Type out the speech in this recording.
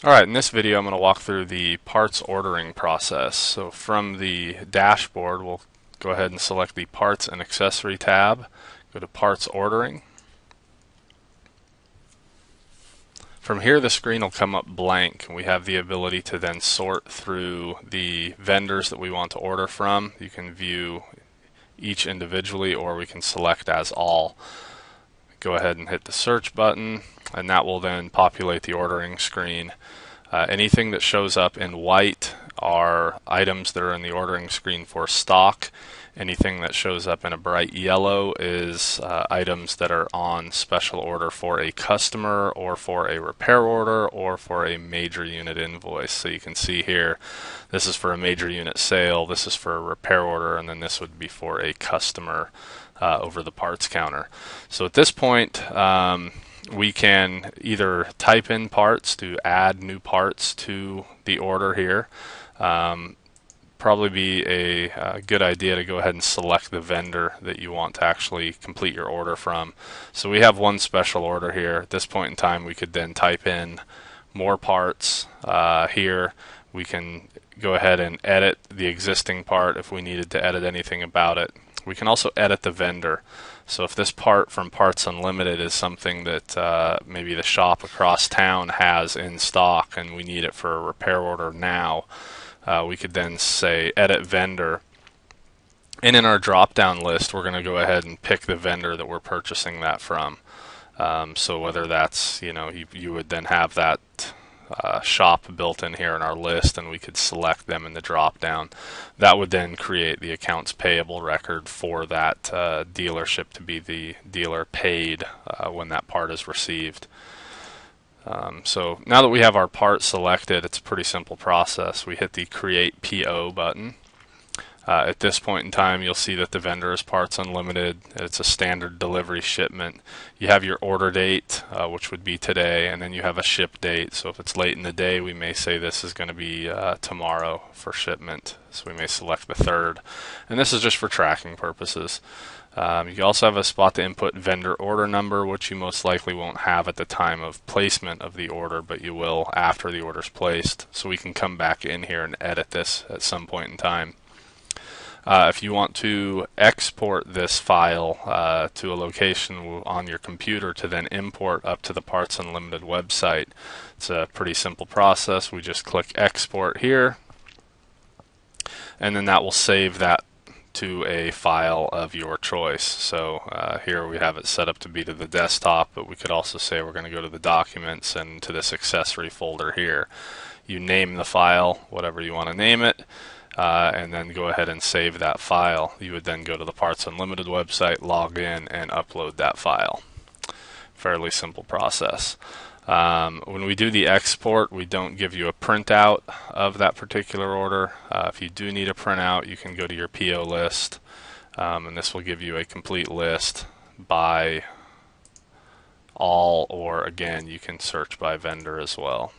Alright, in this video I'm going to walk through the parts ordering process. So from the dashboard, we'll go ahead and select the Parts and Accessory tab, go to Parts Ordering. From here the screen will come up blank, and we have the ability to then sort through the vendors that we want to order from. You can view each individually, or we can select as all. Go ahead and hit the search button, and that will then populate the ordering screen. Anything that shows up in white are items that are in the ordering screen for stock. Anything that shows up in a bright yellow is items that are on special order for a customer, or for a repair order, or for a major unit invoice. So you can see here, this is for a major unit sale, this is for a repair order, and then this would be for a customer over the parts counter. So at this point, we can either type in parts to add new parts to the order here. Probably be a good idea to go ahead and select the vendor that you want to actually complete your order from. So we have one special order here. At this point in time, we could then type in more parts here. We can go ahead and edit the existing part if we needed to edit anything about it. We can also edit the vendor. So if this part from Parts Unlimited is something that maybe the shop across town has in stock and we need it for a repair order now, we could then say Edit Vendor. And in our drop-down list, we're going to go ahead and pick the vendor that we're purchasing that from. So whether that's, you would then have that shop built in here in our list, and we could select them in the drop down. That would then create the accounts payable record for that dealership to be the dealer paid when that part is received. So now that we have our part selected, it's a pretty simple process. We hit the Create PO button. At this point in time, you'll see that the vendor is Parts Unlimited. It's a standard delivery shipment. You have your order date, which would be today, and then you have a ship date. So if it's late in the day, we may say this is going to be tomorrow for shipment. So we may select the 3rd. And this is just for tracking purposes. You also have a spot to input vendor order number, which you most likely won't have at the time of placement of the order, but you will after the order's placed. So we can come back in here and edit this at some point in time. If you want to export this file to a location on your computer to then import up to the Parts Unlimited website, it's a pretty simple process. We just click Export here, and then that will save that to a file of your choice. So here we have it set up to be to the desktop, but we could also say we're going to go to the Documents and to this accessory folder here. You name the file, whatever you want to name it. And then go ahead and save that file. You would then go to the Parts Unlimited website, log in, and upload that file. Fairly simple process. When we do the export, we don't give you a printout of that particular order. If you do need a printout, you can go to your PO list, and this will give you a complete list by all, or again, you can search by vendor as well.